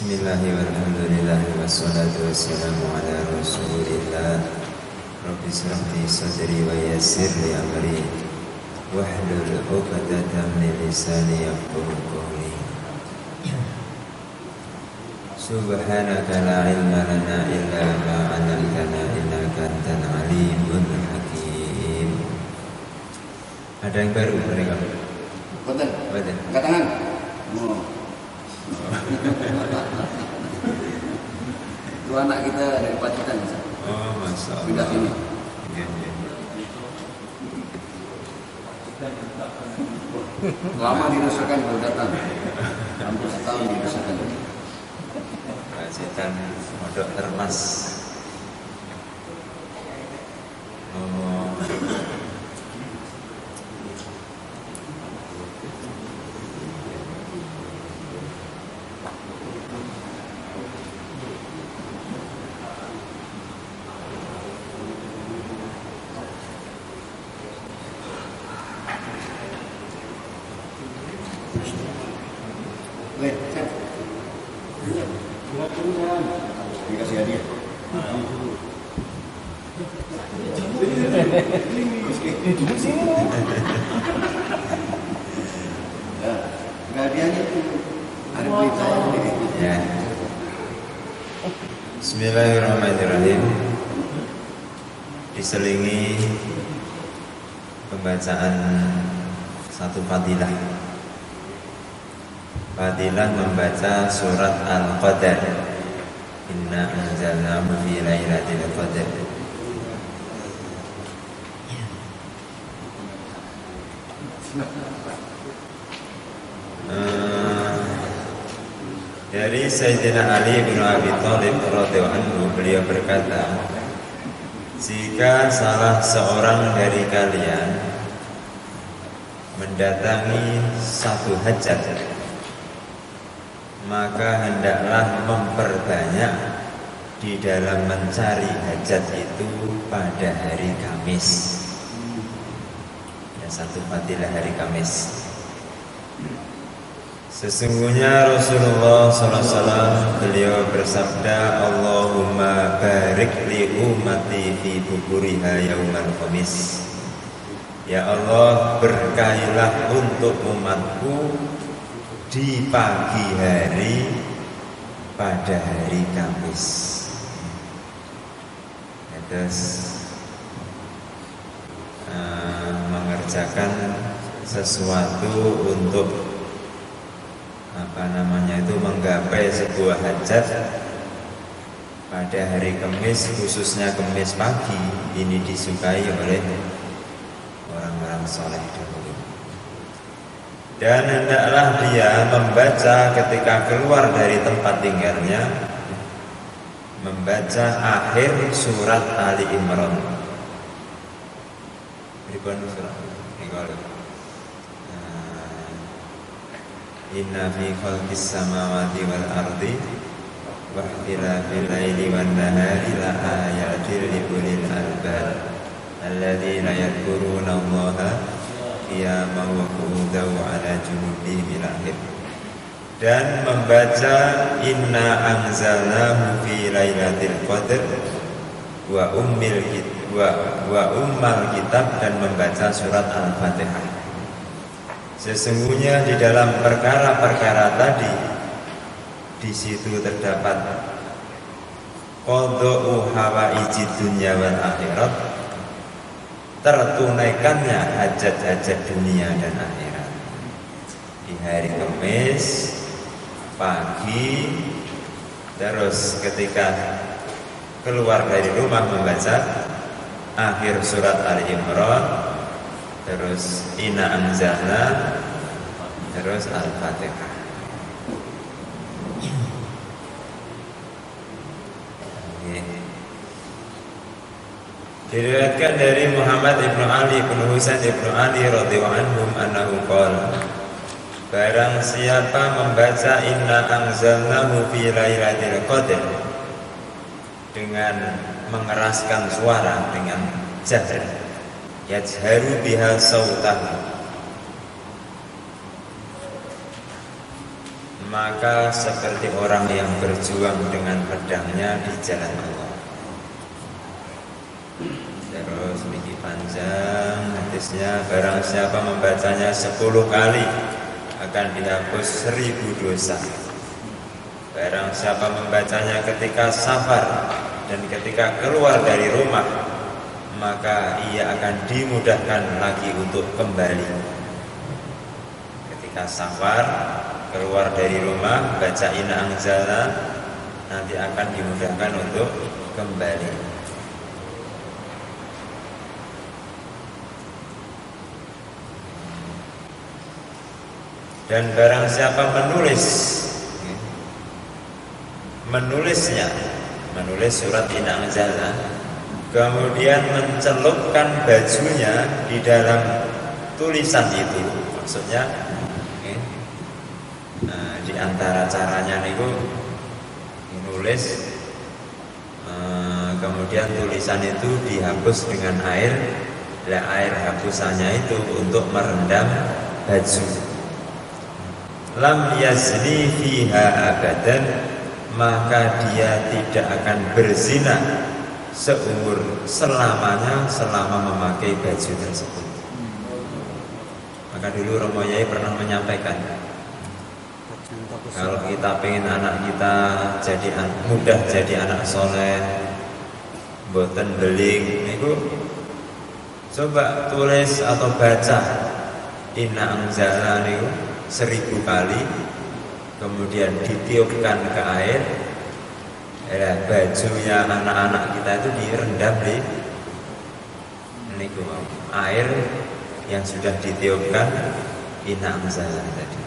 Bismillahi walhamdulillahi wassalatu wassalamu ala rasulillah. Rabbi shrah li sadri wa yassir li amri wahlul 'uqdatam min lisani yafqahu qawli. Subhanaka la ilma lana illa ma 'allamtana innaka antal alimul hakim. Ada yang baru mereka? Betul. Betul. Angkat tangan. Itu anak kita dari Pacitan. Oh, masya Allah. Pindah sini. Iya, iya. Lama dirasakan baru datang. Hampir setahun dirasakan. Pacitan Pondok Termas. Oh. Weh, cek. Dikasih hadiah. Hadiahnya itu ada berita ini. Ya. Bismillahirrahmanirrahim. Diselingi pembacaan satu fadilah. Fadilah membaca surat Al-Qadar. Inna anzalnahu fi lailatul qadar. Dari Sayyidina Ali bin Abi Thalib radhiyallahu anhu, beliau berkata, jika salah seorang dari kalian mendatangi satu hajat, maka hendaklah memperbanyak di dalam mencari hajat itu pada hari Kamis. Ada satu fadilah hari Kamis. Sesungguhnya Rasulullah SAW beliau bersabda, Allahumma barik li ummati fi bukuriha yaumal khamis. Ya Allah, berkahilah untuk umatku di pagi hari pada hari Kamis. Terus mengerjakan sesuatu untuk menggapai sebuah hajat pada hari Kamis, khususnya Kamis pagi. Ini disukai oleh orang-orang soleh dahulu. Dan hendaklah dia membaca ketika keluar dari tempat tinggalnya, membaca akhir surat Ali Imran. Berikut surat Inna fi khalqis samawati wal ardi wa ikhtilafil laili wan nahari la ayatin li ulil albab alladzina yadhkuruna Allaha qiyaman wa qu'udan wa 'ala junubihim ila akhir. Dan membaca inna anzalnahu fi lailatul qadr wa ummal kitab, dan membaca surat Al-Fatihah. Sesungguhnya di dalam perkara-perkara tadi, di situ terdapat qada'u hawaijid dunya wal akhirat, tertunaikannya hajat-hajat dunia dan akhirat. Di hari Kamis pagi, terus ketika keluar dari rumah membaca akhir surat Ali Imran, terus Inna Anzalna, terus Al-Fatihah. Diriwayatkan dari Muhammad ibnu Ali ibnu Husain ibnu Ali radhiyallahu anhum annahu qala, barang siapa membaca Inna Anzalnahu fi lailatul qadr dengan mengeraskan suara, dengan jahr, yajharu biha sautah, maka seperti orang yang berjuang dengan pedangnya di jalan Allah. Terus niki panjang hadisnya, barang siapa membacanya 10 kali akan dihapus 1000 dosa. Barang siapa membacanya ketika safar dan ketika keluar dari rumah, maka ia akan dimudahkan lagi untuk kembali. Ketika safar, keluar dari rumah, baca Inna Anzalna, nanti akan dimudahkan untuk kembali. Dan barang siapa menulis surat Inna Anzalna, kemudian mencelupkan bajunya di dalam tulisan itu, maksudnya di antara caranya niku menulis, kemudian tulisan itu dihapus dengan air. Air hapusannya itu untuk merendam baju. Lam yazni fiha abadan, maka dia tidak akan berzina selamanya selama memakai baju tersebut. Maka dulu Romo Yai pernah menyampaikan, kalau kita pengen anak kita mudah jadi anak soleh, boten beling, niku coba tulis atau baca Inna Anzalna niku 1000 kali, kemudian ditiupkan ke air. Bajunya anak-anak kita itu direndam di niku air yang sudah ditiupkan Inna Anzalna tadi.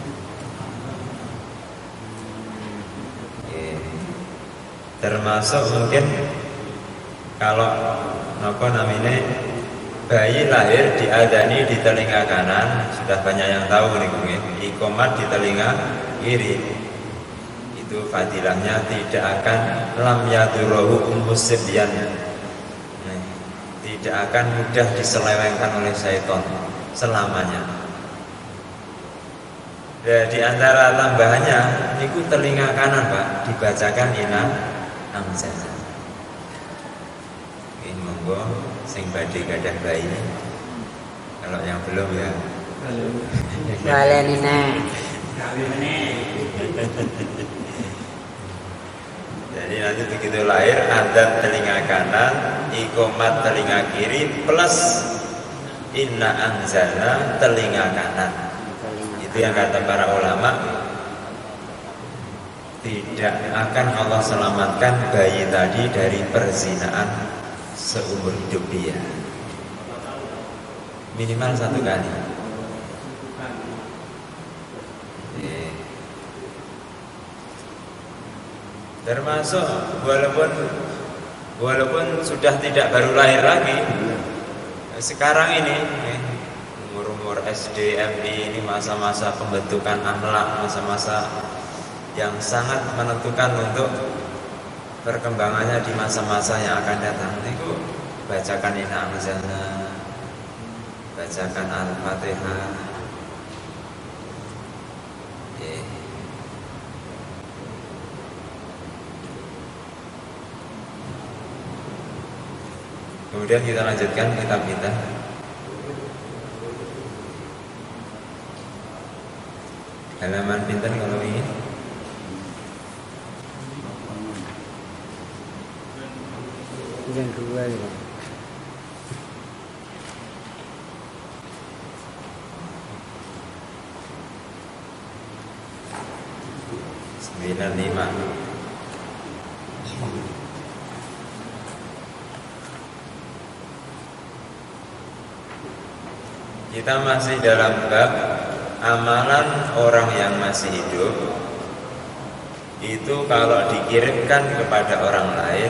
Termasuk mungkin kalau bayi lahir diadani di telinga kanan, sudah banyak yang tahu nih mungkin. Iqomat di telinga kiri, itu fadilahnya tidak akan lam yadurruhu musibyan, tidak akan mudah diselewengkan oleh syaitan selamanya. Dan di antara tambahannya, itu telinga kanan Pak dibacakan Inna Anzalna. Ini monggo sing badhe gadah bayi. Kalau yang belum ya Balenina. Jadi nanti begitu lahir, adzan telinga kanan, iqomat telinga kiri, plus Inna Anzalna telinga kanan. Itu yang kata para ulama, tidak akan Allah selamatkan bayi tadi dari perzinaan seumur hidup dia. Minimal 1 kali. Termasuk walaupun sudah tidak baru lahir lagi, sekarang ini umur SD, MI, ini masa-masa pembentukan akhlak, masa-masa yang sangat menentukan untuk perkembangannya di masa-masa yang akan datang. Niku bacakan Inna Anzalna, bacakan Al-Fatihah. Kemudian kita lanjutkan kitab kita. Halaman pinten kalau ingin? Yang 2 ya. Sembilan lima. Kita masih dalam bab amalan orang yang masih hidup. Itu kalau dikirimkan kepada orang lain,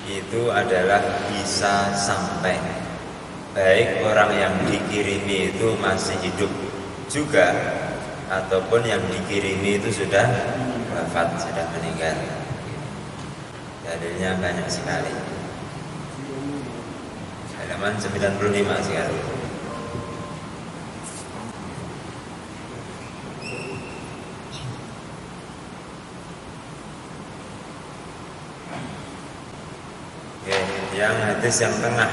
itu adalah bisa sampai, baik orang yang dikirimi itu masih hidup juga ataupun yang dikirimi itu sudah wafat, sudah meninggal. Dalilnya banyak sekali. Halaman 95 sekarang. yang hadis yang tengah,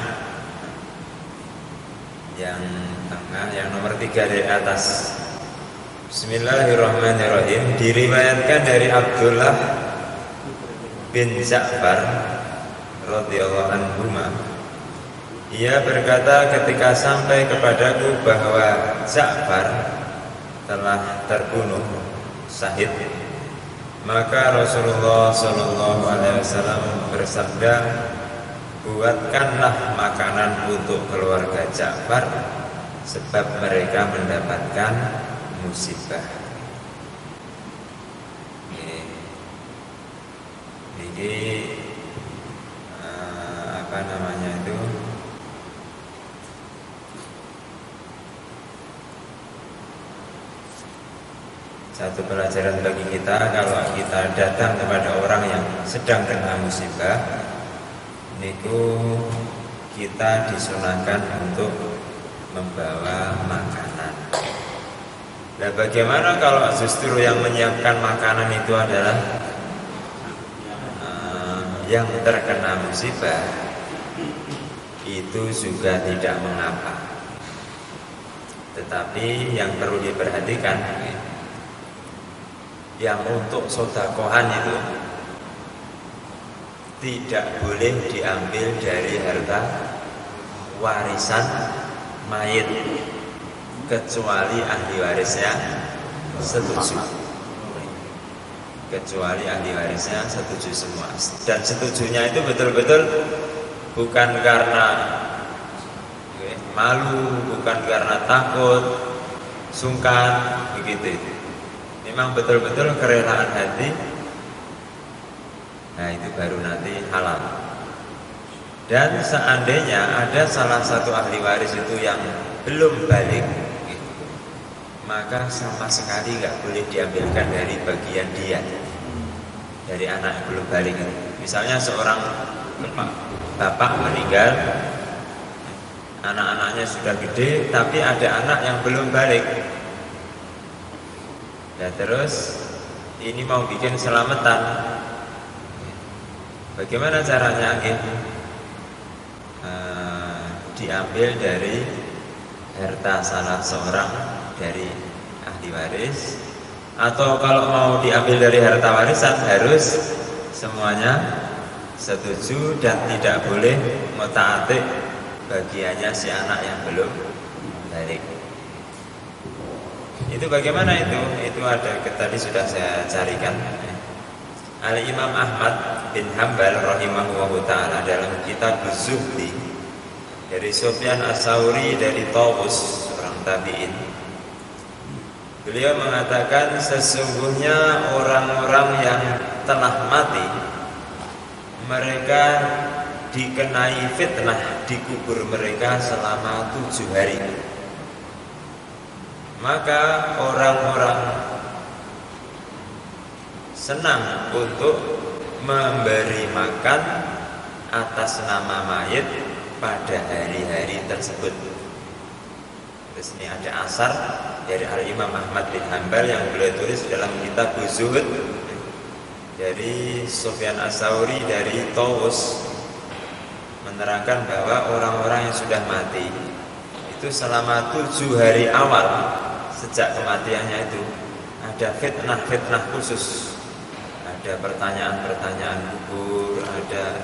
yang nomor 3 dari atas. Bismillahirrahmanirrahim. Diriwayatkan dari Abdullah bin Ja'far radhiyallahu anhu, ia berkata, ketika sampai kepadaku bahwa Ja'far telah terbunuh syahid, maka Rasulullah Shallallahu Alaihi Wasallam bersabda, buatkanlah makanan untuk keluarga Ja'far, sebab mereka mendapatkan musibah. Jadi apa namanya itu? Satu pelajaran bagi kita, kalau kita datang kepada orang yang sedang kena musibah, niku kita disunahkan untuk membawa makanan. Nah, bagaimana kalau justru yang menyiapkan makanan itu adalah yang terkena musibah? Itu juga tidak mengapa. Tetapi yang perlu diperhatikan, yang untuk sedekahan itu tidak boleh diambil dari harta warisan mayit, kecuali ahli warisnya setuju. Kecuali ahli warisnya setuju semua. Dan setujunya itu betul-betul bukan karena malu, bukan karena takut, sungkan, begitu. Memang betul-betul kerelaan hati. Nah, itu baru nanti halal. Dan seandainya ada salah satu ahli waris itu yang belum balik, maka sama sekali nggak boleh diambilkan dari bagian dia, dari anak yang belum balik. Misalnya seorang bapak meninggal, anak-anaknya sudah gede, tapi ada anak yang belum balik. Ya, terus ini mau bikin selamatan. Bagaimana caranya? Diambil dari harta salah seorang dari ahli waris, atau kalau mau diambil dari harta warisan harus semuanya setuju dan tidak boleh muta'atik bagiannya si anak yang belum balik. Itu bagaimana itu? Itu ada, tadi sudah saya carikan. Al-Imam Ahmad bin Hanbal rahimahullahu ta'ala dalam kitab Zuhdi, dari Sufyan As-Sauri dari Tawus, seorang tabi'in, beliau mengatakan, sesungguhnya orang-orang yang telah mati, mereka dikenai fitnah di kubur mereka selama 7 hari. Maka orang-orang senang untuk memberi makan atas nama mayit pada hari-hari tersebut. Terus ini ada asar dari Al-Imam Ahmad bin Hanbal yang beliau tulis dalam kitab Zuhud dari Sufyan As-Sauri dari Tawus, menerangkan bahwa orang-orang yang sudah mati itu selama 7 hari awal sejak kematiannya itu ada fitnah-fitnah khusus, ada pertanyaan-pertanyaan kubur, ada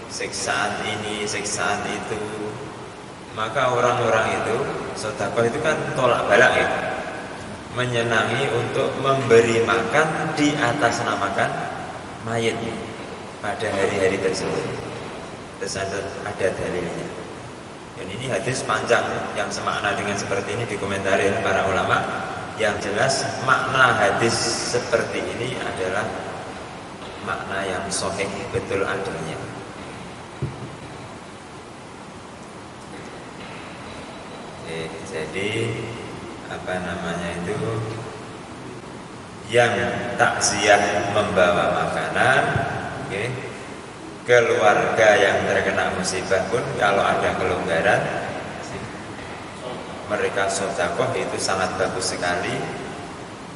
siksaan ini, siksaan itu. Maka orang-orang itu, sedekah itu kan tolak balak ya, menyenangi untuk memberi makan di atas namakan mayit pada hari-hari tersebut. Terus ada dalilnya. Dan ini hadis panjang yang semakna dengan seperti ini dikomentari oleh para ulama. Yang jelas makna hadis seperti ini adalah makna yang sahih, betul adanya. Jadi apa namanya itu, yang takziah membawa makanan, keluarga yang terkena musibah pun kalau ada kelonggaran mereka sedekah, itu sangat bagus sekali.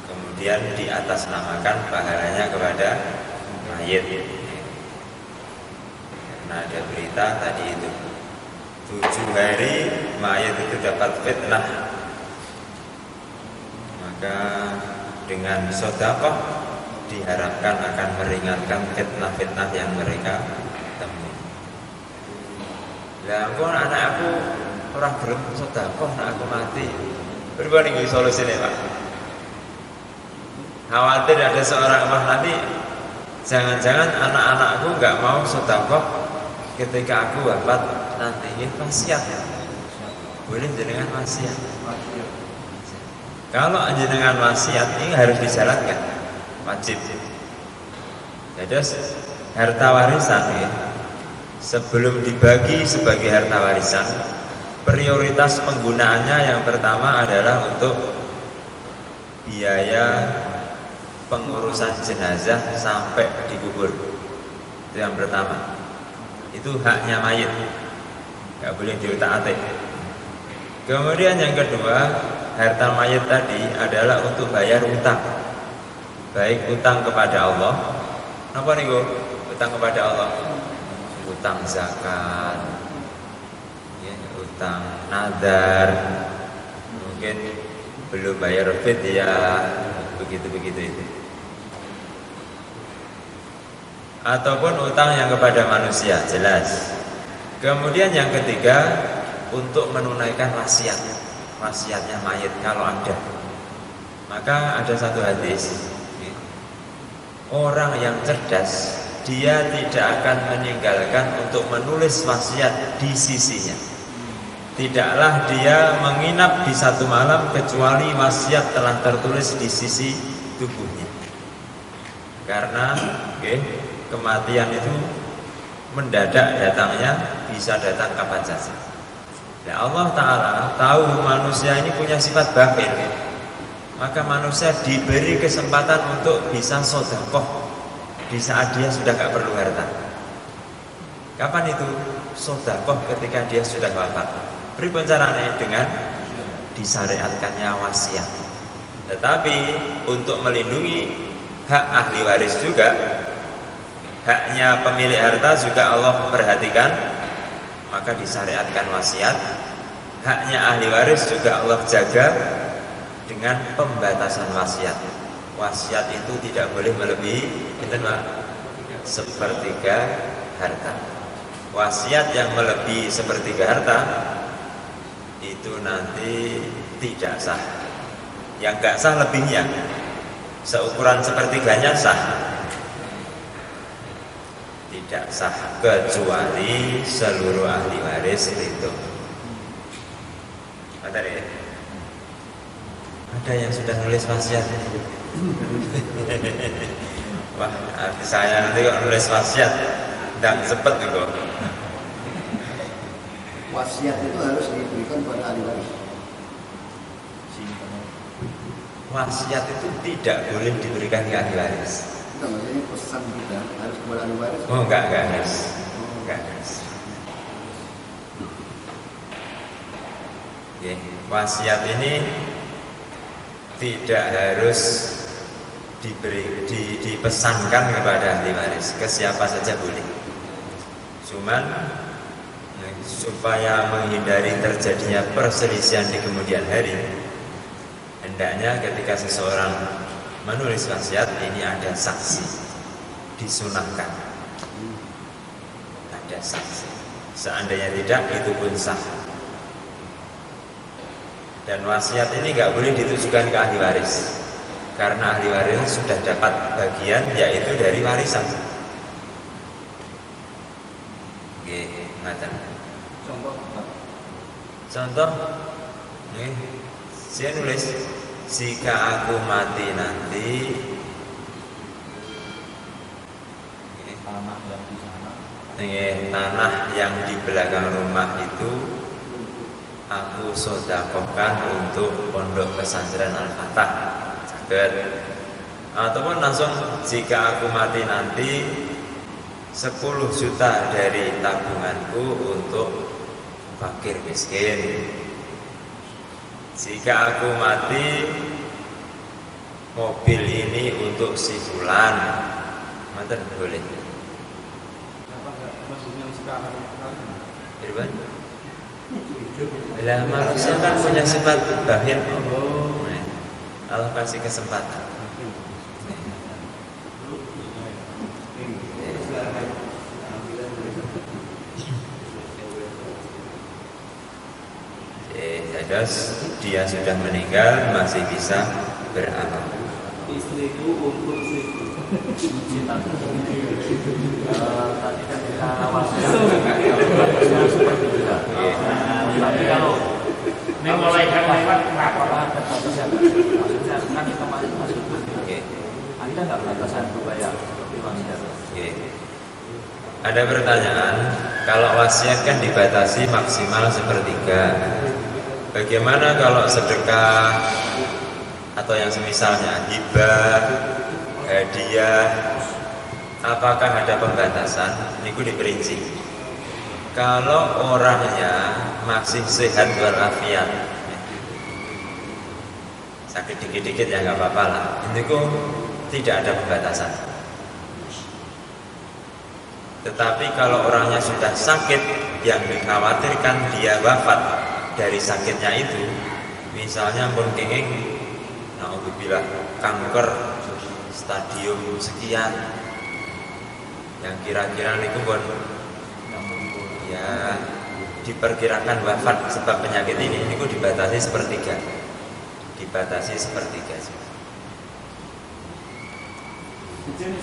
Kemudian di atas namakan pahalanya kepada mayit. Karena karena ada berita tadi itu 7 hari mayat itu dapat fitnah, maka dengan sedekah diharapkan akan meringankan fitnah-fitnah yang mereka temui. Lah kok anak aku orang gelem sedekah, anak aku mati. Berapa nih solusinya Pak? Khawatir ada seorang emah nanti jangan-jangan anak-anakku nggak mau sedekah ketika aku wafat nanti. Ini wasiat ya? Boleh jenengan wasiat. Kalau jenengan wasiat ini harus dijalankan, wajib. Jadi harta warisan ya, sebelum dibagi sebagai harta warisan, prioritas penggunaannya yang pertama adalah untuk biaya pengurusan jenazah sampai dikubur. Itu yang pertama. Itu haknya mayit, nggak boleh diutak-atik. Kemudian yang kedua, harta mayit tadi adalah untuk bayar utang, baik utang kepada Allah. Apa nih Bu? Utang kepada Allah, utang zakat, ya, utang nadar, mungkin belum bayar fidyah, begitu itu. Ataupun utang yang kepada manusia, jelas. Kemudian yang ketiga, untuk menunaikan wasiatnya mayit kalau ada. Maka ada satu hadis, orang yang cerdas dia tidak akan meninggalkan untuk menulis wasiat di sisinya. Tidaklah dia menginap di satu malam kecuali wasiat telah tertulis di sisi tubuhnya. Karena kematian itu mendadak datangnya, bisa datang kapan saja. Ya Allah Ta'ala tahu manusia ini punya sifat bakhil, maka manusia diberi kesempatan untuk bisa sedekah di saat dia sudah gak perlu harta. Kapan itu? Sedekah ketika dia sudah wafat. Beri caranya dengan disyariatkannya wasiat. Tetapi untuk melindungi hak ahli waris juga, haknya pemilik harta juga Allah perhatikan, maka disyariatkan wasiat. Haknya ahli waris juga Allah jaga dengan pembatasan wasiat. Wasiat itu tidak boleh melebihi sepertiga harta. Wasiat yang melebihi sepertiga harta itu nanti tidak sah. Yang gak sah lebihnya, seukuran sepertiganya sah. Tidak sah kecuali seluruh ahli waris itu. Ada yang sudah nulis wasiat. Wah, saya nanti kok nulis wasiat dan cepet nih kok. Wasiat itu harus diberikan pada ahli waris. Wasiat itu tidak boleh diberikan ke ahli waris. Itu maksudnya pesan kita harus kepada ahli waris. Oh, enggak harus. Enggak harus. Wasiat ini tidak harus dipesankan kepada ahli waris, ke siapa saja boleh. Cuman supaya menghindari terjadinya perselisihan di kemudian hari, hendaknya ketika seseorang menulis wasiat ini ada saksi, disunahkan ada saksi. Seandainya tidak, itu pun sah. Dan wasiat ini nggak boleh ditujukan ke ahli waris, karena ahli waris sudah dapat bagian yaitu dari warisan. Oke, ngaten. Contoh, saya nulis, jika aku mati nanti, tanah yang di belakang rumah itu aku sedekahkan untuk pondok pesantren Al-Fatah. Ataupun langsung, jika aku mati nanti 10 juta dari tabunganku untuk fakir miskin. Jika aku mati, mobil ini untuk si fulan. Mantan boleh. maksudnya sekarang Irwan? Lah manusia kan punya sifat bakhil. Allah kasih kesempatan. Terus dia sudah meninggal masih bisa beramal. istriku untuk istriku. Tadi kan kita awalnya seperti itu. Tapi kalau mulai lewat kenapa batasan? Maksudnya kan kemarin masuk itu. Kita nggak batasan berbayar seperti wasiat. Ada pertanyaan, kalau wasiat kan dibatasi maksimal sepertiga. Bagaimana kalau sedekah atau yang semisalnya hibah, hadiah, apakah ada pembatasan? Ini diperinci. Kalau orangnya masih sehat walafiat, sakit dikit-dikit ya nggak apa-apa lah. Ini tidak ada pembatasan. Tetapi kalau orangnya sudah sakit, yang dikhawatirkan dia wafat dari sakitnya itu, misalnya pun kenging, naudzubillah, kanker stadium sekian, yang kira-kira itu pun ya diperkirakan wafat sebab penyakit ini dibatasi sepertiga,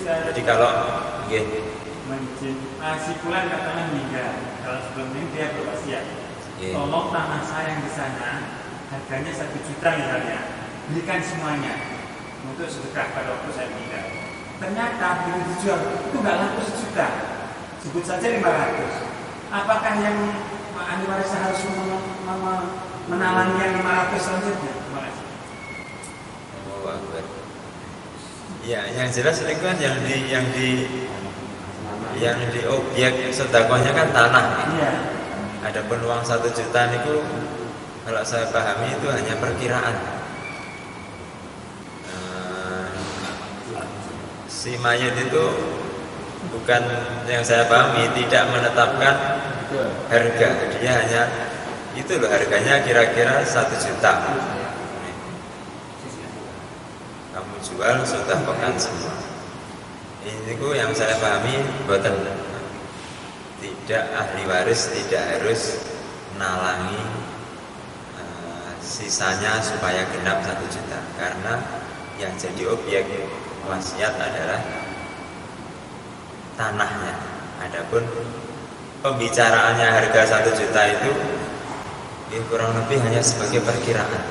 Jadi kalau si Fulan katanya meninggal, kalau sebelum ini dia berwasiat, tolong tanah saya yang di sana harganya 1 juta misalnya, belikan semuanya untuk sedekah pada waktu saya meninggal. Ternyata bila dijual itu nggak laku 1 juta, sebut saja 500. Apakah yang ahli waris harus menalangi yang 500 selanjutnya? Terima kasih. Ya, yang jelas itu kan yang di objek sedekahnya kan tanah. Iya. Adapun uang 1 juta itu kalau saya pahami itu hanya perkiraan. Si mayat itu bukan, yang saya pahami tidak menetapkan harga, dia hanya itu loh harganya kira-kira 1 juta. Kamu jual sudah pekan semua. Ini yang saya pahami, buatan tidak ahli waris tidak harus menalangi sisanya supaya genap 1 juta, karena yang jadi objek wasiat adalah tanahnya. Adapun pembicaraannya harga 1 juta itu kurang lebih hanya sebagai perkiraan.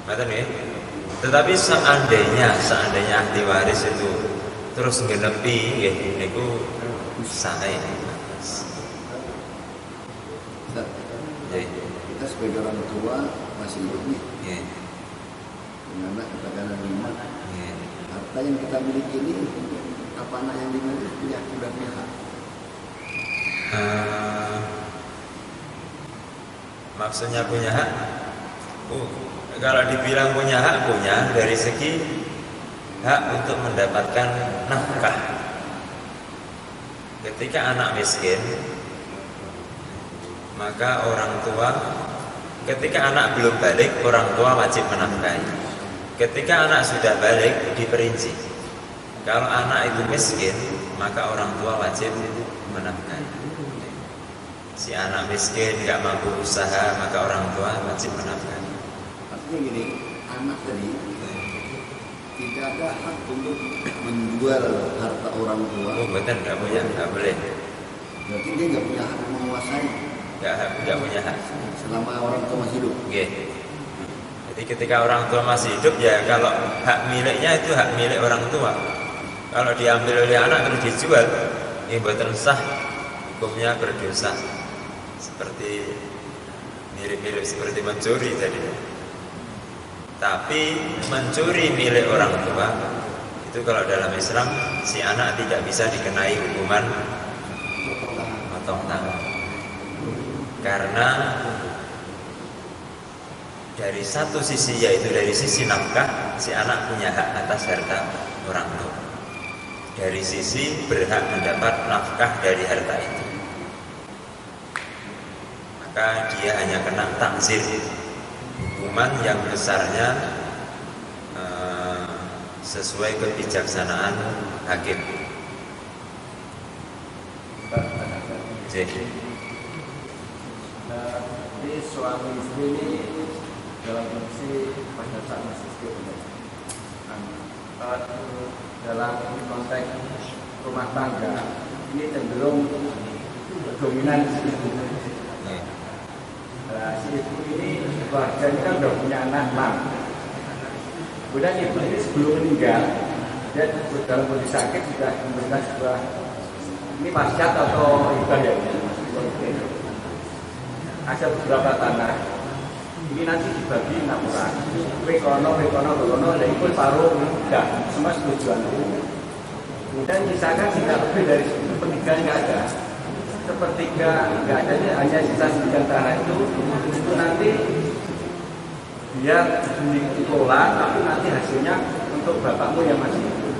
Betul ya? Tetapi seandainya ahli waris itu terus ngenepi, itu sae. Kita sebagai orang tua masih hidup nih, dengan anak katakanlah 5. Harta yang kita miliki ini, apa anak yang dimiliki punya hak? Maksudnya punya hak? Kalau dibilang punya hak, punya dari segi hak untuk mendapatkan nafkah. Ketika anak miskin, maka orang tua, ketika anak belum balik, orang tua wajib menafkahi. Ketika anak sudah balik, diperinci. Kalau anak itu miskin, maka orang tua wajib menafkahi. Si anak miskin nggak mampu usaha, maka orang tua wajib menafkahi. Artinya gini, anak tadi tidak ada hak untuk menjual harta orang tua. Oh betul, nggak boleh. Berarti dia nggak punya hak menguasai. Nggak punya hak. Selama orang tua masih hidup. Jadi ketika orang tua masih hidup, ya kalau hak miliknya itu hak milik orang tua. Kalau diambil oleh anak terus dijual, ini buatan sah, hukumnya berdosa. Seperti mirip-mirip seperti mencuri tadi. Tapi mencuri milik orang tua itu kalau dalam Islam si anak tidak bisa dikenai hukuman potong tangan, karena dari satu sisi, yaitu dari sisi nafkah, si anak punya hak atas harta orang tua. dari sisi berhak mendapat nafkah dari harta itu, maka dia hanya kena takzir, hukuman yang besarnya sesuai kebijaksanaan hakim. Jadi suami istri ini dalam kondisi pada saat masih hidup, dalam konteks rumah tangga ini cenderung dominan si ibu. Si ibu ini keluarga ini kan sudah punya anak 6. Kemudian ibu ini sebelum meninggal, dia dalam kondisi sakit sudah memberikan sebuah ini wasiat atau hibah ya. Ada beberapa tanah ini nanti dibagi 6 orang. Wekono, dan ikut paruh udah semua setujuan. Kemudian misalkan tidak lebih dari sepertiga nggak ada, sepertiga nggak ada, hanya sisa 9 tanah itu nanti biar dikelola, tapi nanti hasilnya untuk bapakmu yang masih hidup.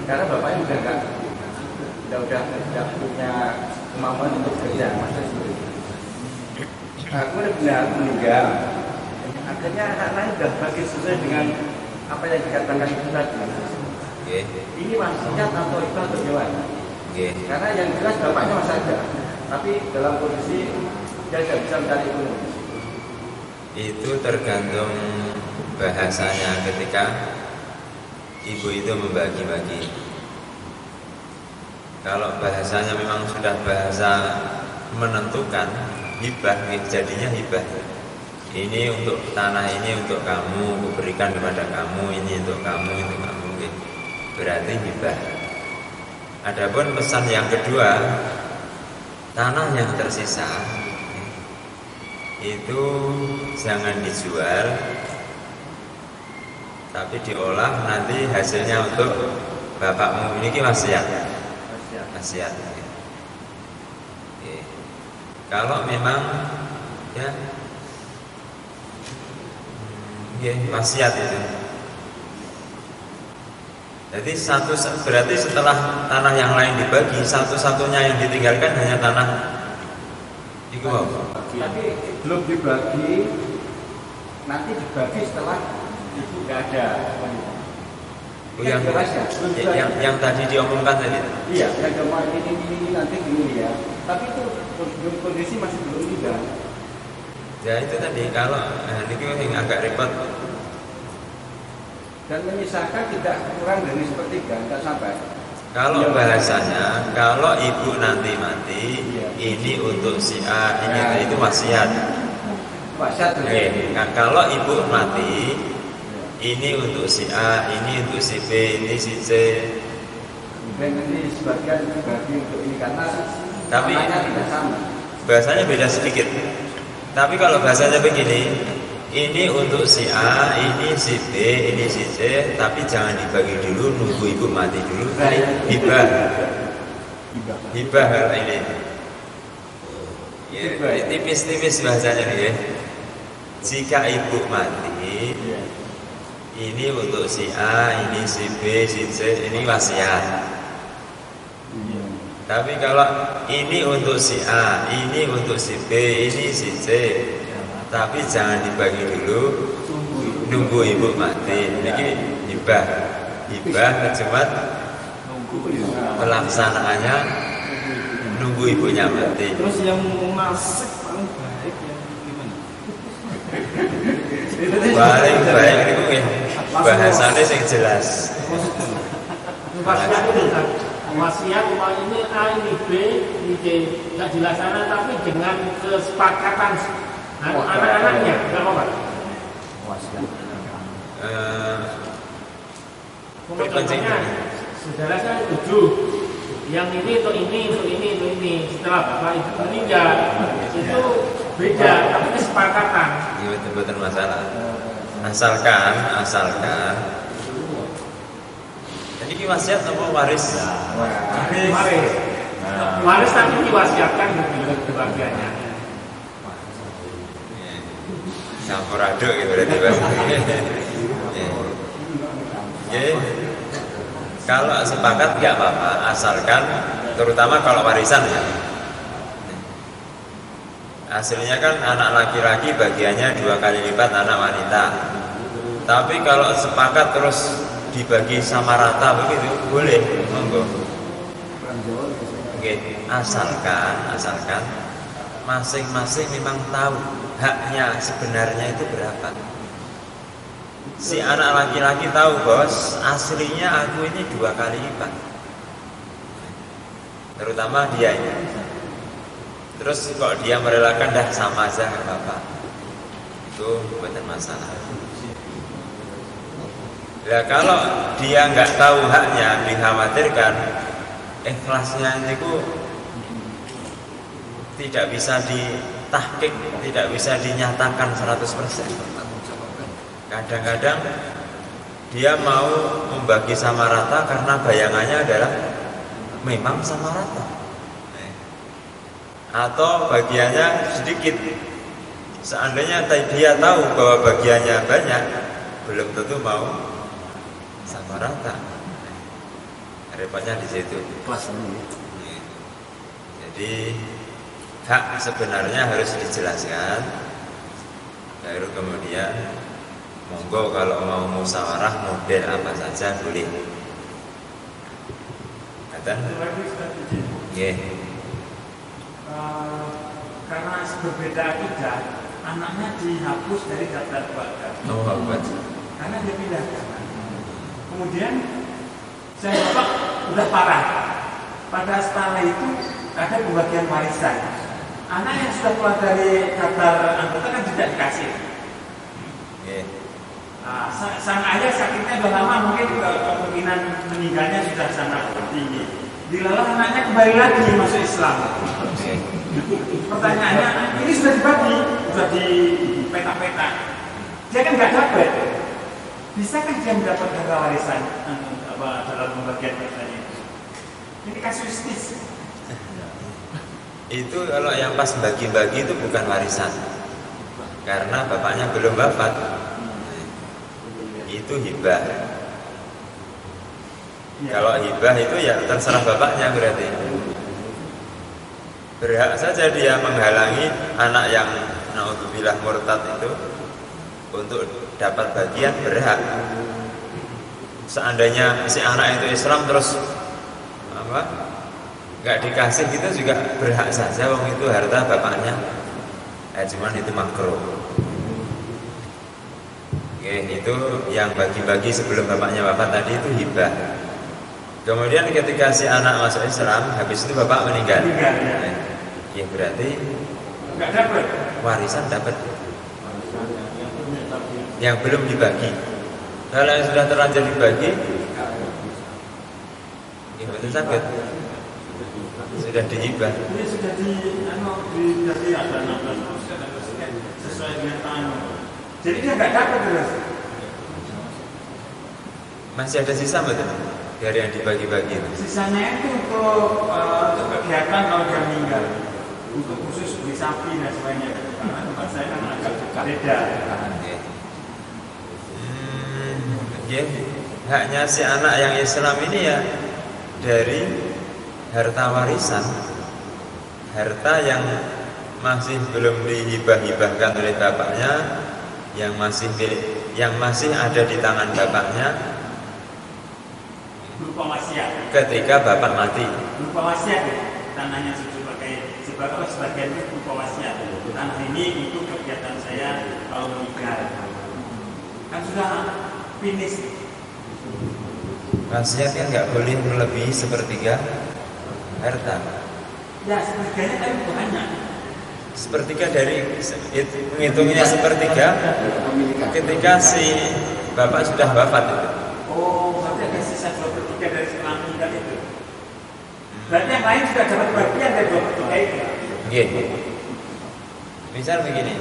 Karena bapaknya udah tidak punya kemampuan untuk kerja masa itu. Aku benar meninggal. Akhirnya anak-anak sudah bagi sesuai dengan apa yang dikatakan itu tadi. Ini wasiat atau itu atau gimana? Karena yang jelas bapaknya masih ada, tapi dalam kondisi dia tidak bisa mencari ekonomi. Itu tergantung bahasanya ketika ibu itu membagi-bagi. Kalau bahasanya memang sudah bahasa menentukan, hibah, jadinya hibah. Ini untuk tanah ini untuk kamu, aku berikan kepada kamu, ini untuk kamu, berarti hibah. Adapun pesan yang kedua, tanah yang tersisa itu jangan dijual, tapi diolah nanti hasilnya untuk bapakmu. Ini wasiat. Kalau memang ya wasiat itu. Jadi berarti setelah tanah yang lain dibagi, satu-satunya yang ditinggalkan hanya tanah itu. Tapi belum dibagi, nanti dibagi setelah itu nggak ada. Yang tadi diomongkan tadi. Iya, yang kemarin ini nanti gini ya. Tapi itu kondisi masih belum tidak. Ya itu tadi, kalau ini agak repot. Dan menyisakan tidak kurang dari sepertiga, tidak sampai. Kalau bahasanya, kalau ibu nanti mati, ini untuk si A, ini itu wasiat. Nah, kalau ibu mati, ini untuk si A, ini untuk si B, ini si C. Dan ini sebagian dibagi untuk ini karena tapi tidak sama. Bahasanya beda sedikit. Tapi kalau bahasanya begini, ini untuk si A, ini si B, ini si C, tapi jangan dibagi dulu, nunggu ibu mati dulu. Hibah kalau ini. Ya, tipis-tipis bahasanya nih ya. Jika ibu mati, ini untuk si A, ini si B, si C, ini wasiat. Tapi kalau ini untuk si A, ini untuk si B, ini si C, tapi jangan dibagi dulu, nunggu ibu mati. Ini hibah cuma pelaksanaannya nunggu ibunya mati. Terus yang masak paling baik yang gimana? Paling baik itu mungkin bahasanya yang jelas. Wasiat ini A, ini B, ini C tidak dilaksanakan, tapi dengan kesepakatan anak-anaknya, tidak apa-apa. Contohnya, saudara saya setuju, yang ini untuk ini. Setelah bapak itu meninggal, itu beda, tapi kesepakatan. Iya, betul masalah. Asalkan. Jadi wasiat apa waris? Waris tapi diwasiatkan kebagiannya. Campur aduk gitu berarti Bang. Kalau sepakat nggak apa-apa, asalkan terutama kalau warisan ya. Hasilnya kan anak laki-laki bagiannya 2 kali lipat anak wanita. Tapi kalau sepakat terus dibagi sama rata begitu boleh, monggo. Oke, asalkan masing-masing memang tahu haknya sebenarnya itu berapa. Si anak laki-laki tahu bahwa aslinya aku ini 2 kali lipat, terutama dia ini. Terus kok dia merelakan dah sama aja nggak apa-apa, itu bukan masalah. Ya kalau dia nggak tahu haknya, dikhawatirkan ikhlasnya itu tidak bisa ditahqiq, tidak bisa dinyatakan 100%. Kadang-kadang dia mau membagi sama rata karena bayangannya adalah memang sama rata, atau bagiannya sedikit. Seandainya dia tahu bahwa bagiannya banyak, belum tentu mau sama rata. Repotnya di situ. Jadi hak sebenarnya harus dijelaskan, baru kemudian monggo kalau mau musyawarah model apa saja boleh. Kata? Yeah. Karena berbeda akidah, anaknya dihapus dari daftar keluarga. Oh, bagus. Karena dia pindah agama. Kemudian saya bapak udah parah. Pada setelah itu ada pembagian warisan. Anak yang sudah keluar dari daftar anggota kan tidak dikasih. Yeah. Sang ayah sakitnya sudah lama, mungkin kemungkinan meninggalnya sudah sangat tinggi. Dilalah anaknya kembali lagi masuk Islam. Okay. Pertanyaannya, ini sudah dibagi, sudah di peta-peta. Dia kan nggak dapat. Bisakah dia mendapat harta warisan dalam pembagian warisan itu? Ini kasuistis. Itu kalau yang pas bagi-bagi itu bukan warisan, karena bapaknya belum wafat. Itu hibah. Ya. Kalau hibah itu ya terserah bapaknya, berarti berhak saja dia menghalangi anak yang naudzubillah murtad itu untuk dapat bagian, berhak. Seandainya si anak itu Islam terus nggak dikasih, kita juga berhak saja, wong itu harta bapaknya. Cuman itu makruh. Oke, itu yang bagi-bagi sebelum bapaknya wafat tadi itu hibah. Kemudian ketika si anak masuk Islam, habis itu bapak meninggal. Ya berarti Nggak dapat. warisan dapat. Yang belum dibagi. Kalau yang sudah terlanjur dibagi, ya betul sakit. Sudah dihibah. Ini sudah jadi ada 16% sesuai dengan tangan. Jadi dia nggak dapat terus. Masih ada sisa betul dari yang dibagi-bagi itu. Sisanya itu untuk kegiatan kalau dia meninggal, untuk khusus beli sapi dan sebagainya. Karena tempat saya kan agak beda. Haknya si anak yang Islam ini ya dari harta warisan, harta yang masih belum dihibah-hibahkan oleh bapaknya, yang masih ada di tangan bapaknya Berupa wasiat. ketika bapak mati. Berupa wasiat tanahnya sebagai sebagian itu berupa wasiat. Tanah ini untuk kegiatan saya kalau meninggal. Kan sudah finish. Wasiat kan nggak boleh melebihi sepertiga harta. Ya sepertiganya kan banyak. Sepertiga dari menghitungnya sepertiga ketika si bapak sudah wafat itu. Oh, berarti ada sisa 2/3 dari setelah meninggal itu. Berarti yang lain sudah dapat bagian dari 2/3 itu. Gitu. Misal begini.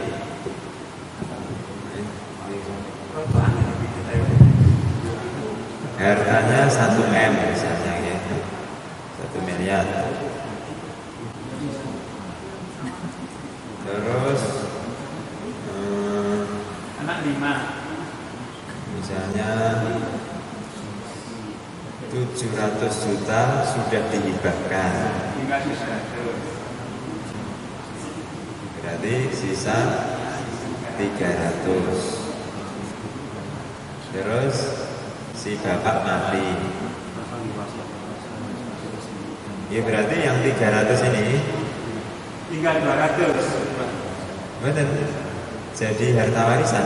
Hartanya 1 M misalnya ya. 1 miliar. Terus Anak 5. misalnya 7 700 juta sudah dihibahkan. Tinggal sisa 100. Berarti sisa 300. Terus si bapak mati. Ya berarti yang 300 ini Tinggal 200. benar jadi harta warisan.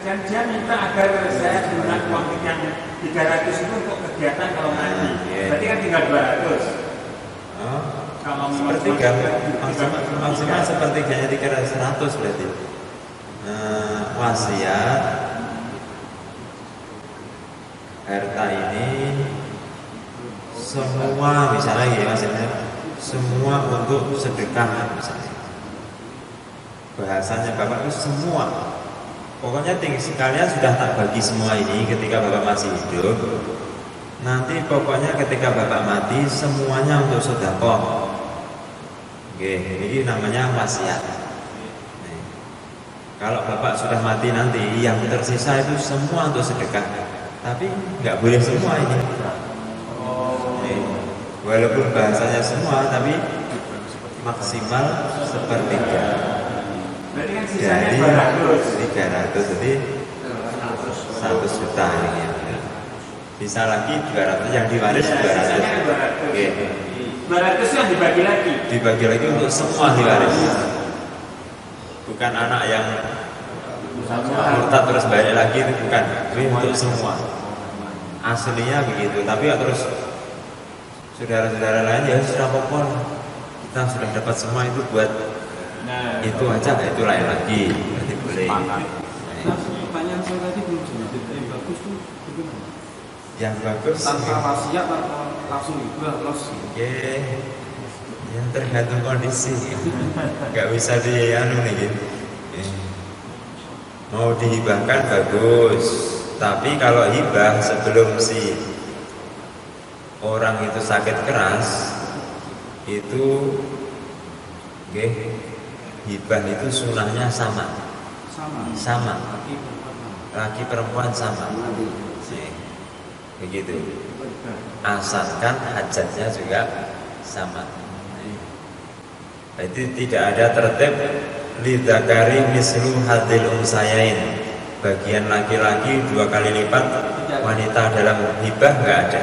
Kan dia minta agar saya gunakan uang yang 300 itu untuk kegiatan kalau mati. Berarti kan tinggal 200. Oh, Kalau memang sepertiga maksimal sepertiganya 300 berarti. Wasiat harta ini semua misalnya gini maksudnya semua untuk sedekah misalnya. Bahasanya bapak itu semua. Pokoknya sekalian sudah tak bagi semua ini ketika bapak masih hidup. Nanti pokoknya ketika bapak mati semuanya untuk sedekah. Oke, ini namanya wasiat. Nih. Kalau bapak sudah mati nanti yang tersisa itu semua untuk sedekah. Tapi nggak boleh semua ini. Nih. Walaupun bahasanya semua tapi maksimal sepertiga. berarti kan sisanya Jadi 200. 300 jadi 100 juta ini ya. Bisa lagi 200 yang diwaris 200. Sisanya 200. Oke. 200 yang dibagi lagi. Dibagi lagi untuk semua diwaris. Bukan anak yang murtad terus balik lagi itu bukan. Ini untuk semua. Aslinya begitu. Tapi ya terus saudara-saudara lain ya sudah apa-apa. Kita sudah dapat semua itu buat itu aja, itu lain lagi. Berarti boleh. Nah, pertanyaan saya tadi belum jawab. Yang bagus tuh bagaimana? Yang bagus Tanpa wasiat atau langsung hibah terus? yang tergantung kondisi. Nggak bisa dianu nih gitu. Mau dihibahkan bagus, tapi kalau hibah sebelum si orang itu sakit keras itu hibah itu sunahnya sama laki perempuan sama begitu, asalkan hajatnya juga sama. Jadi tidak ada tertib lidzakari mislu hadil unsayain, bagian laki-laki 2 kali lipat wanita dalam hibah nggak ada.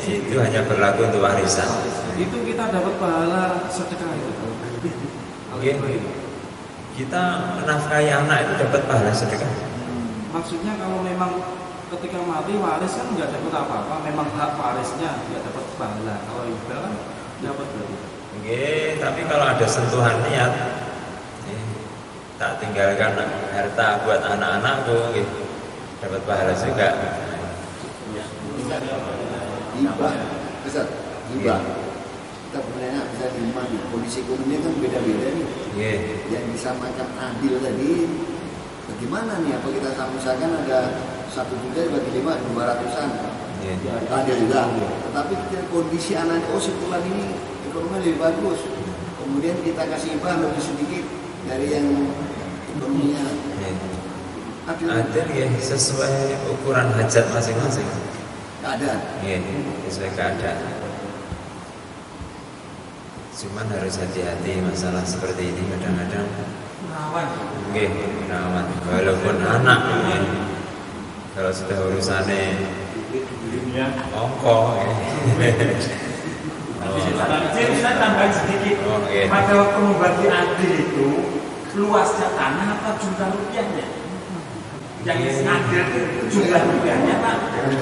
Itu hanya berlaku untuk warisan. Itu kita dapat pahala sedekah itu. Oke. Kita menafkahi anak itu dapat pahala sedekah. Maksudnya kalau memang ketika mati waris kan nggak dapat apa-apa, memang hak warisnya nggak dapat pahala. Kalau hibah kan dapat berarti. Oke, tapi kalau ada sentuhan niat, tak tinggalkan harta buat anak-anakku, dapat pahala juga. Hibah, besar, hibah. Kita sebenarnya bisa dimana? Kondisi ekonomi kan beda-beda nih. Yang disamakan adil tadi, bagaimana nih? Apa kita misalkan ada 1 juta dibagi 5, 200-an. Adil juga. Tetapi kondisi anak si pulang ini ekonomi lebih bagus. Kemudian kita kasih hibah lebih sedikit dari yang ekonominya. Adil ya, sesuai ukuran hajat masing-masing. Keadaan. Sesuai keadaan. Cuman harus hati-hati masalah seperti ini kadang-kadang. Rawan. Walaupun anak, kalau sudah urusannya ongkong. Jadi saya tambahin sedikit. Pada waktu membagi adil itu luasnya tanah apa jumlah rupiahnya? Yang adil itu jumlah rupiahnya apa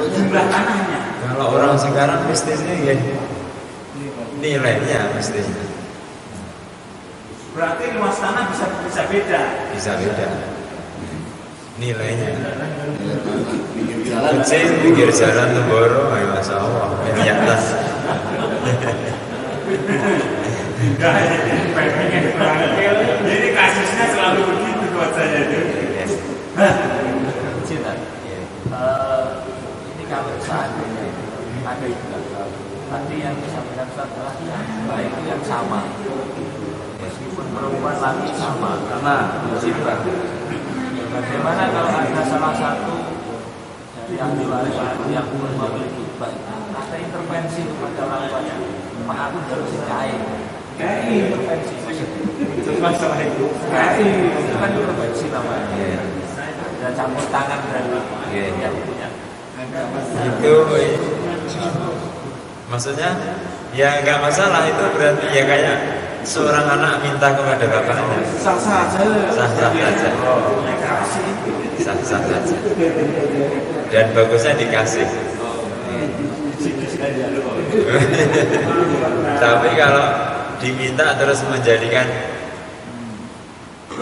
jumlah tanahnya? Kalau orang sekarang mestinya ya nilainya mestinya. Berarti luas tanah bisa beda. Bisa beda. Nilainya. Jalan. Pinggir jalan Temboro, ya Mas Allah, di atas. Jadi kasusnya selalu begitu buat saya itu. Ini kalau seandainya ada hibah, tadi yang disampaikan Ustaz adalah baik itu yang sama, meskipun perempuan laki sama, karena hibah. Bagaimana kalau ada salah satu yang diwariskan yang memiliki baik ada intervensi kepada orang tuanya. Pak aku harus kain intervensi itu masalah itu kan intervensi namanya dan campur tangan dari yang punya itu maksudnya ya nggak masalah, itu berarti ya kayak seorang anak minta kepada bapaknya Sah-sah aja. sah-sah saja, sah-sah saja, dan bagusnya dikasih. Tapi kalau diminta terus menjadikan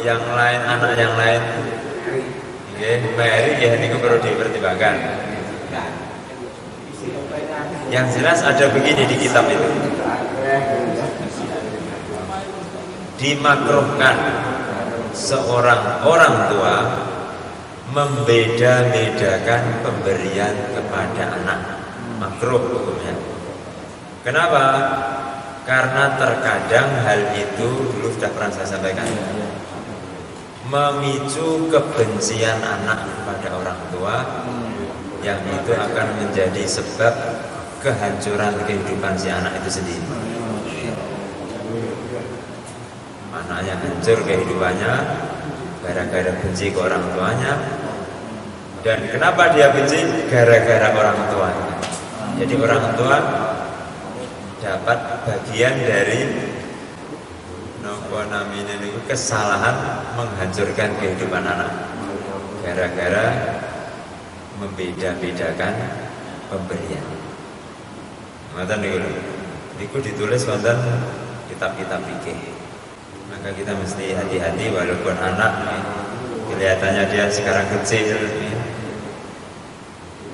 yang lain, anak yang lain Mary, ya ini perlu dipertimbangkan. Yang jelas ada begini di kitab itu, dimakruhkan seorang orang tua membeda-bedakan pemberian kepada anak, makruh hukumnya. Kenapa? Karena terkadang hal itu, dulu sudah pernah saya sampaikan, memicu kebencian anak kepada orang tua, yang itu akan menjadi sebab kehancuran kehidupan si anak itu sendiri. Anaknya hancur kehidupannya gara-gara benci ke orang tuanya. Dan kenapa dia benci? Gara-gara orang tuanya. Jadi orang tua dapat bagian dari kesalahan menghancurkan kehidupan anak gara-gara membeda-bedakan pemberian. Ngoten niku ditulis wonten kitab-kitab fikih. Maka kita mesti hati-hati, walaupun anak kelihatannya dia sekarang kecil,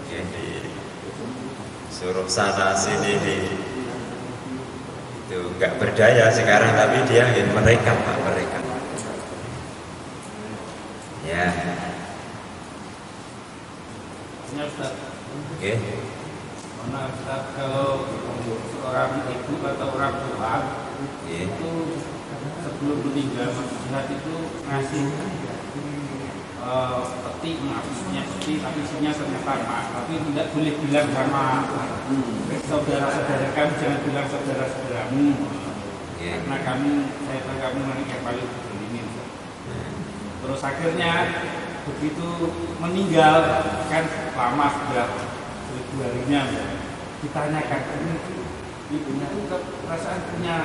jadi suruh sana sini itu nggak berdaya sekarang, tapi dia ingin merekam ya. Oke. Nah, Ustaz, kalau seorang ibu atau orang tua itu sebelum meninggal maksudnya itu ngasih peti, maksudnya peti tapi isinya ternyata emas, tapi tidak boleh bilang sama saudara-saudara kamu, jangan bilang saudara-saudaramu karena kamu nanti yang paling ini. Terus akhirnya begitu meninggal kan lama sudah 1000 harinya, ditanyakan ibunya itu perasaan punya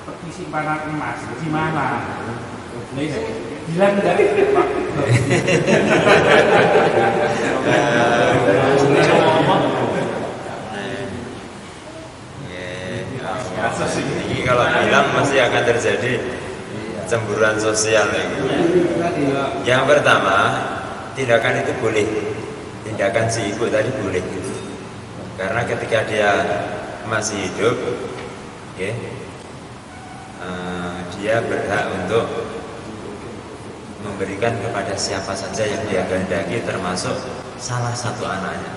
peti simpanan emas di mana? Bilang enggak Pak. Ini kalau bilang masih akan terjadi cemburuan sosial. Yang pertama, tindakan itu boleh, tindakan si ibu tadi boleh, karena ketika dia masih hidup, dia berhak untuk memberikan kepada siapa saja yang dia kehendaki, termasuk salah satu anaknya.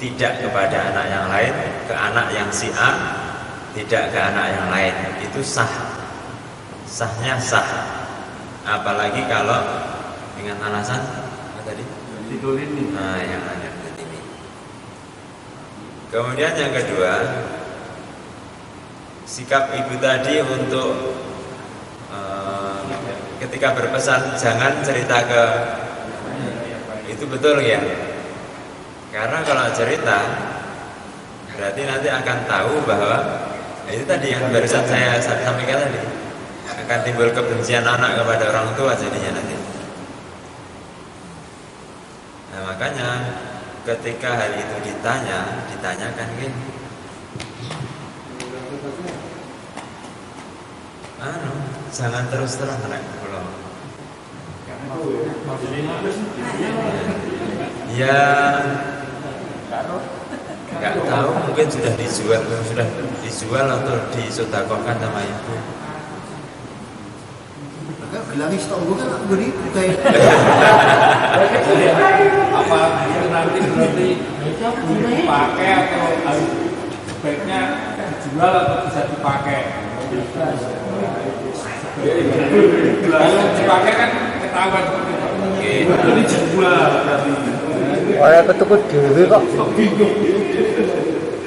Tidak kepada anak yang lain, ke anak yang si A, tidak ke anak yang lain. Itu sah, sahnya sah. Apalagi kalau dengan alasan apa tadi? Didolimi. Nah, yang ada ini. Kemudian yang kedua, sikap ibu tadi untuk ketika berpesan jangan cerita ke, itu betul ya, karena kalau cerita berarti nanti akan tahu bahwa itu tadi yang barusan saya sampaikan tadi, akan timbul kebencian anak kepada orang tua jadinya nanti. Nah makanya ketika hal itu ditanyakan gini, jangan terus terang anak pulau. Ya, nggak tahu, mungkin sudah dijual atau disodakokan sama ibu. Gelangis tonggo kan aku beri kayak Apa nanti berarti dipakai atau sebaiknya dijual atau bisa dipakai? Kalau dipakai kan ketahuan seperti itu. Jadi dijual berarti. Orang ketukut dewe kok.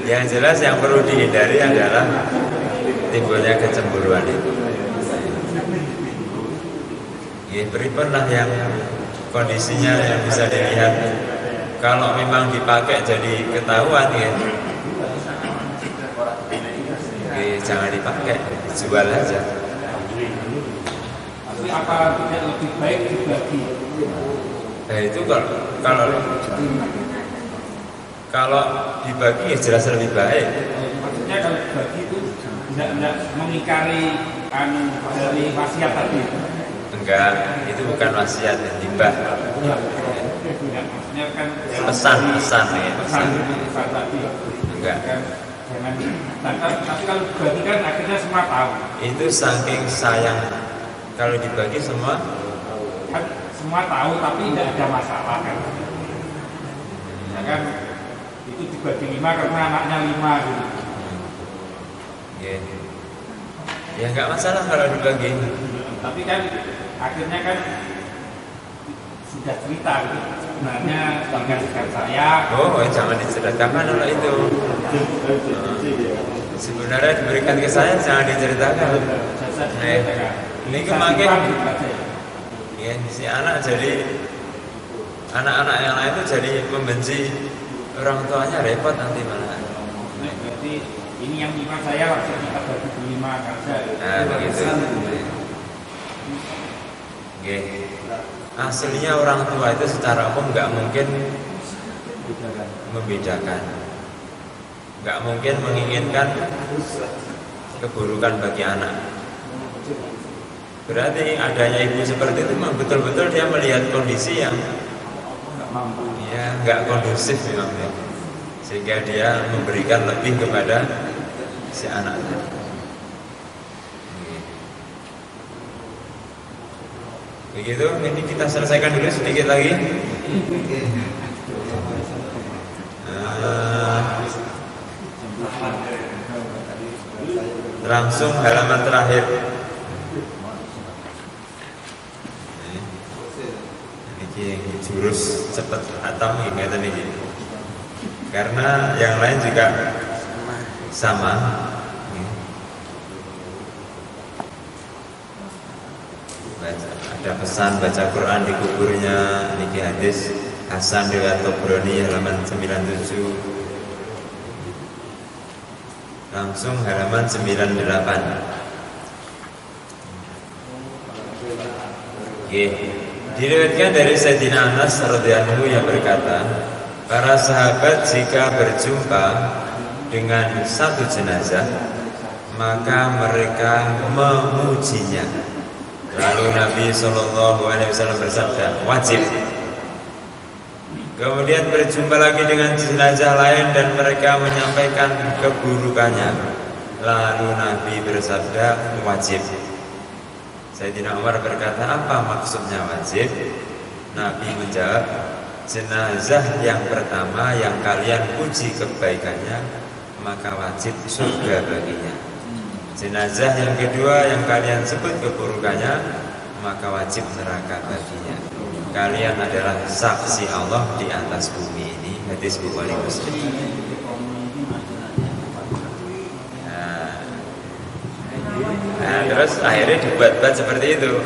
Yang jelas yang perlu dihindari adalah timbulnya kecemburuan itu. Ya, berikanlah yang kondisinya yang bisa dilihat. Kalau memang dipakai jadi ketahuan ya, jangan dipakai, dijual aja. Tapi apa tidak lebih baik dibagi? Nah itu kalau dibagi ya jelas lebih baik. Maksudnya kalau dibagi itu tidak mengingkari dari wasiat tadi. Enggak, itu bukan wasiat, himbah. Maksudnya kan Pesan ya, pesan tadi. Enggak. Jangan. Tapi kalau dibagi kan akhirnya semua tahu. Itu saking sayang. Kalau dibagi semua Kan semua tahu tapi tidak ada masalah kan. Ya kan itu dibagi 5 karena anaknya 5 gitu. Ya enggak masalah kalau dibagi. Tapi kan akhirnya kan sudah cerita gitu. Sebenarnya dikasihkan saya. Oh, jangan diceritakan kalau itu. Sebenarnya diberikan ke saya jangan diceritakan. Ini kemarin ya, si anak jadi anak-anak yang lain itu jadi membenci orang tuanya, repot nanti malah. Nah, berarti ini yang 5 saya waktu kita bagi 5 kerja. Nah, begitu. Aslinya orang tua itu secara umum nggak mungkin membedakan, nggak mungkin menginginkan keburukan bagi anak. Berarti adanya ibu seperti itu memang betul-betul dia melihat kondisi yang nggak kondusif memang ya. Sehingga dia memberikan lebih kepada si anak. Begitu, ini kita selesaikan dulu sedikit lagi. Langsung halaman terakhir. Ini jurus cepat atam ingatan ini. Karena yang lain juga sama. Ada pesan baca Quran di kuburnya. Niki hadis Hasan riwayat Tobroni halaman 97. Langsung halaman 98. Diriwayatkan dari Sayyidina Anas radhiyallahu yang berkata, para sahabat jika berjumpa dengan satu jenazah maka mereka memujinya. Lalu Nabi SAW bersabda, wajib. Kemudian berjumpa lagi dengan jenazah lain dan mereka menyampaikan keburukannya. Lalu Nabi bersabda, wajib. Sayyidina Umar berkata, apa maksudnya wajib? Nabi menjawab, jenazah yang pertama yang kalian puji kebaikannya, maka wajib surga baginya. Jenazah yang kedua yang kalian sebut keburukannya, maka wajib neraka baginya. Kalian adalah saksi Allah di atas bumi ini. Hadis Bukhari Muslim. Nah, terus akhirnya dibuat-buat seperti itu.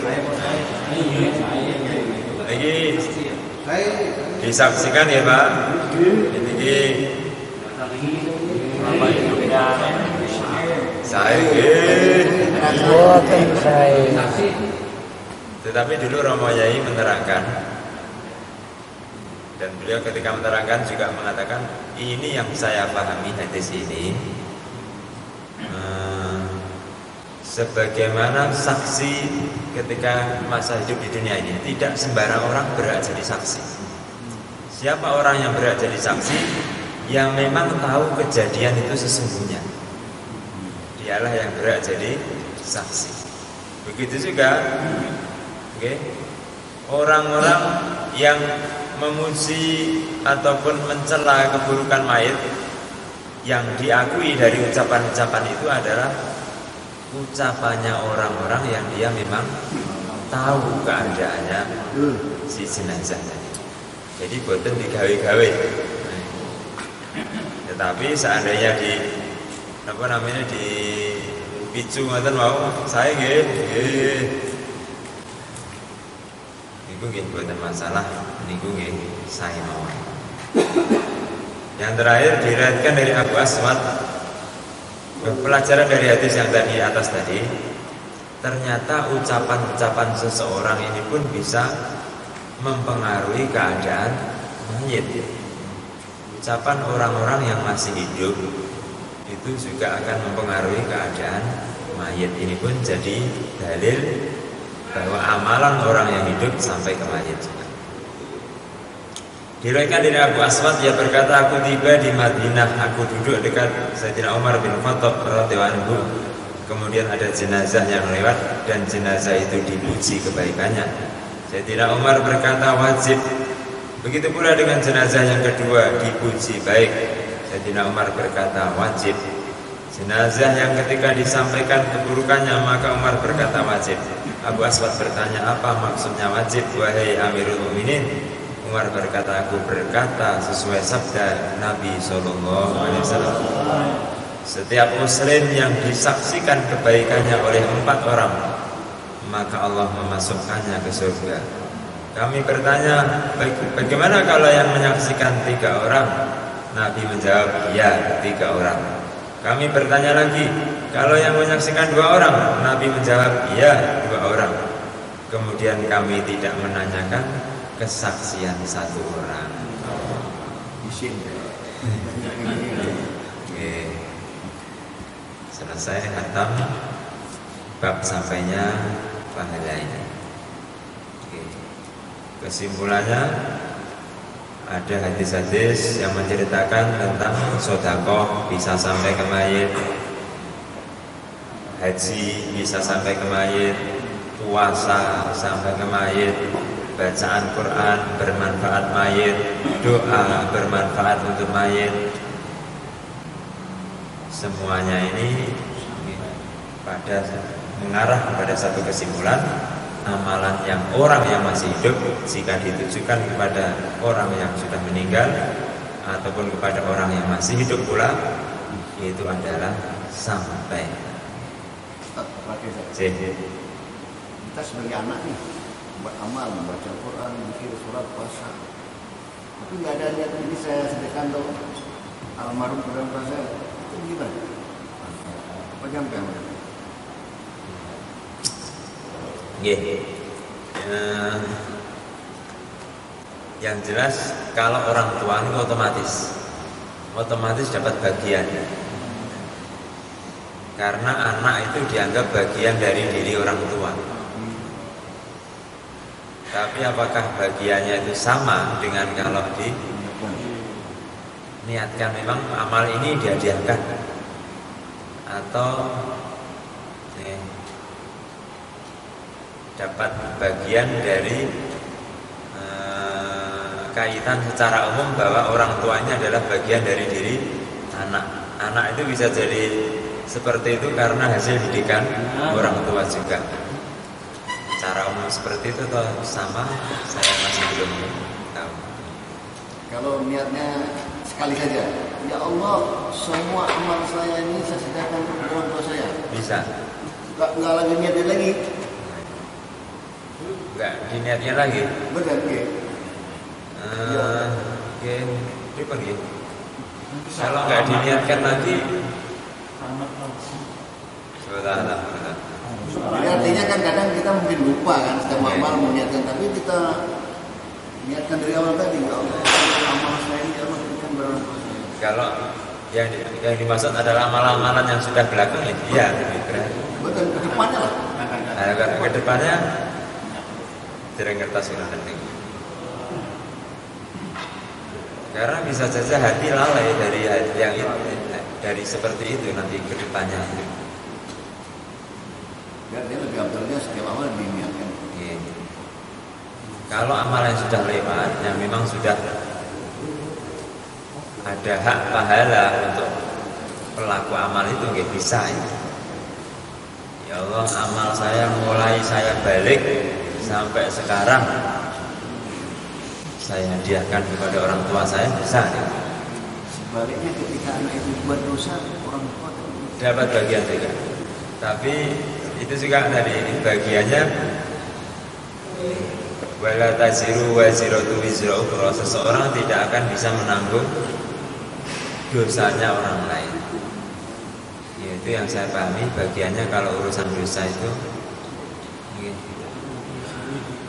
Lagi disaksikan ya Pak. Ini tetapi dulu Romo Yai menerangkan, dan beliau ketika menerangkan juga mengatakan, ini yang saya pahami hadis ini, sebagaimana saksi ketika masa hidup di dunia ini, tidak sembarang orang berhak jadi saksi. Siapa orang yang berhak jadi saksi? Yang memang tahu kejadian itu sesungguhnya, dialah yang berhak jadi saksi. Begitu juga orang-orang yang memuji ataupun mencela keburukan mayit, yang diakui dari ucapan-ucapan itu adalah ucapannya orang-orang yang dia memang tahu keadaannya si jenazah tadi. Jadi boten digawe-gawe. Tetapi seandainya di apa namanya di picu ngoten mau saya nggih. Niku nggih boten masalah, niku nggih saya mau. Yang terakhir diriwayatkan dari Abu Aswad, pelajaran dari hadis yang tadi atas tadi, ternyata ucapan-ucapan seseorang ini pun bisa mempengaruhi keadaan mayit. Ucapan orang-orang yang masih hidup itu juga akan mempengaruhi keadaan mayit. Ini pun jadi dalil bahwa amalan orang yang hidup sampai ke mayit juga. Diriwayatkan dari Abu Aswad, dia berkata, aku tiba di Madinah, aku duduk dekat Sayyidina Umar bin Khattab radhiyallahu anhu. Kemudian ada jenazah yang lewat dan jenazah itu dipuji kebaikannya. Sayyidina Umar berkata wajib. Begitu pula dengan jenazah yang kedua dipuji baik. Sayyidina Umar berkata wajib. Jenazah yang ketika disampaikan keburukannya maka Umar berkata wajib. Abu Aswad bertanya, apa maksudnya wajib wahai Amirul Mukminin? Umar berkata, aku berkata sesuai sabda Nabi SAW. Setiap muslim yang disaksikan kebaikannya oleh 4 orang, maka Allah memasukkannya ke surga. Kami bertanya, bagaimana kalau yang menyaksikan 3 orang? Nabi menjawab, ya 3 orang. Kami bertanya lagi, kalau yang menyaksikan 2 orang? Nabi menjawab, ya 2 orang. Kemudian kami tidak menanyakan kesaksian 1 orang. Isin. Oke. Selesai khatam bab sampainya pahala ini. Oke. Kesimpulannya ada hadis-hadis yang menceritakan tentang sedekah bisa sampai ke mayit, haji bisa sampai ke mayit, puasa sampai ke mayit, bacaan Quran bermanfaat mayit, doa bermanfaat untuk mayit. Semuanya ini mengarah kepada satu kesimpulan, amalan yang orang yang masih hidup jika ditujukan kepada orang yang sudah meninggal ataupun kepada orang yang masih hidup pula, itu adalah sampai. Kita sebagai anak nih buat amal, membaca Quran, zikir, sholat, puasa, tapi nggak ada niat ini saya sedekahkan tuh almarhum orang tua saya, itu gimana? Apa nyampe? Yang jelas kalau orang tua itu otomatis dapat bagian, karena anak itu dianggap bagian dari diri orang tua. Tapi apakah bagiannya itu sama dengan kalau diniatkan memang amal ini dihadiahkan, atau dapat bagian dari kaitan secara umum bahwa orang tuanya adalah bagian dari diri anak. Anak itu bisa jadi seperti itu karena hasil didikan orang tua juga. Secara umum seperti itu atau sama, saya masih belum tahu. Kalau niatnya sekali saja, ya Allah, semua amal saya ini saya sedekahkan untuk orang tua saya. Bisa. Nggak lagi niatnya lagi. Enggak diniatnya lagi. Benar, oke. Oke, itu pergi. Kalau nggak diniatkan lagi, sudah. Jadi artinya kan kadang kita mungkin lupa kan setiap amal meniatkan, tapi kita niatkan dari awal tadi, ya Allah, amal saya ini Allah berikan barang tua saya. Kalau yang dimaksud adalah amalan-amalan yang sudah belakang, ya, Betul, ke depannya lah. Nah, ke depannya dereng kertas sudah penting. Karena bisa saja hati lalai dari yang itu, dari seperti itu nanti ke depannya. Dan dia lebih abdulnya setiap amal diniatkan. Kalau amalan yang sudah lewat, yang memang sudah ada hak pahala untuk pelaku amal itu nggak bisa. Ya Allah, amal saya mulai saya balik sampai sekarang saya hadiahkan kepada orang tua saya, bisa. Sebaliknya ketika anak itu buat dosa, orang tua Dapat bagian juga. Tapi itu juga tadi bagiannya wala taziru waziratu wizra ukhra, seseorang tidak akan bisa menanggung dosanya orang lain. Itu yang saya pahami bagiannya kalau urusan dosa itu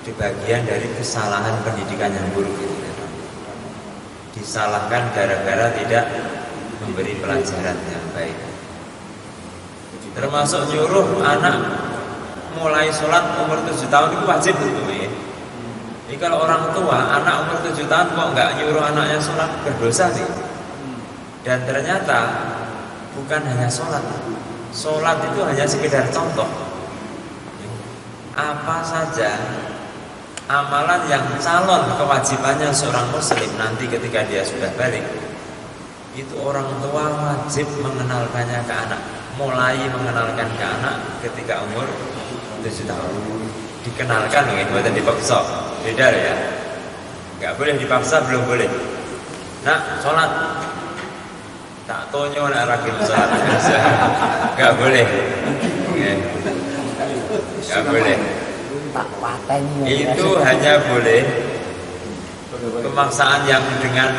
di bagian dari kesalahan pendidikan yang buruk itu. Disalahkan gara-gara tidak memberi pelajaran yang baik. Termasuk nyuruh anak mulai sholat umur 7 tahun itu wajib hukumnya. Jadi kalau orang tua anak umur 7 tahun kok nggak nyuruh anaknya sholat, berdosa sih. Dan ternyata bukan hanya sholat. Sholat itu hanya sekedar contoh. Apa saja amalan yang calon kewajibannya seorang muslim nanti ketika dia sudah balik, itu orang tua wajib mengenalkannya ke anak. Mulai mengenalkan ke anak ketika umur 7 tahun. Dikenalkan mungkin, bukan dipaksa. Beda ya. Nggak boleh dipaksa, belum boleh. Nah, sholat. Tak tonyo nak ragil sholat. Nggak boleh. Nggak boleh. Itu hanya boleh pemaksaan yang dengan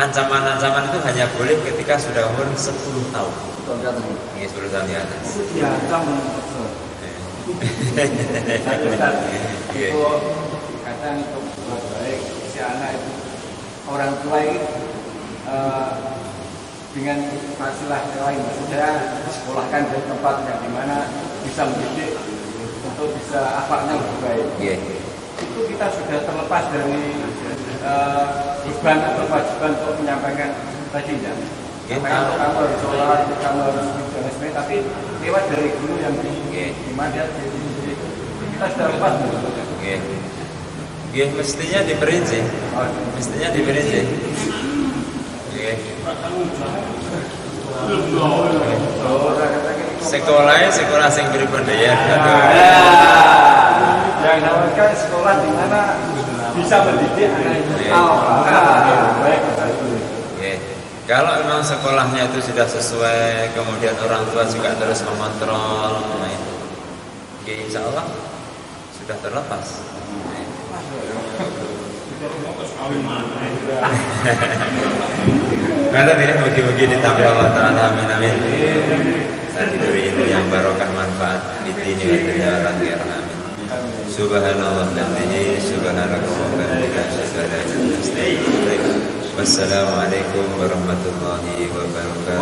ancaman-ancaman itu hanya boleh ketika sudah umur 10 tahun. Ini 10 tahun di atas. Itu kadang untuk berbuat baik si anak itu orang tua ini dengan masalah lain sudah sekolahkan di tempat yang dimana bisa mendidik untuk bisa akhlaknya lebih baik. Itu kita sudah terlepas dari beban atau kewajiban untuk menyampaikan tadi ya. Kamu harus sholat, kamu harus dan sebagainya, tapi lewat dari guru yang dimana dia kita sudah lepas. Mestinya diperinci. Mestinya diperinci. Sekolah sing berbudaya. Yang namanya sekolah di mana bisa mendidik anak itu. Baik. Kalau memang sekolahnya itu sudah sesuai, kemudian orang tua juga terus mengontrol, insya Allah sudah terlepas. Karena ini mugi-mugi ditambah Allah Ta'ala, amin amin. Saya diberi ilmu yang barokah manfaat di dini wa dunya wa akhirat, amin. Subhanallah dan bihi subhanallah wa bihamdihi. Wassalamualaikum warahmatullahi wabarakatuh.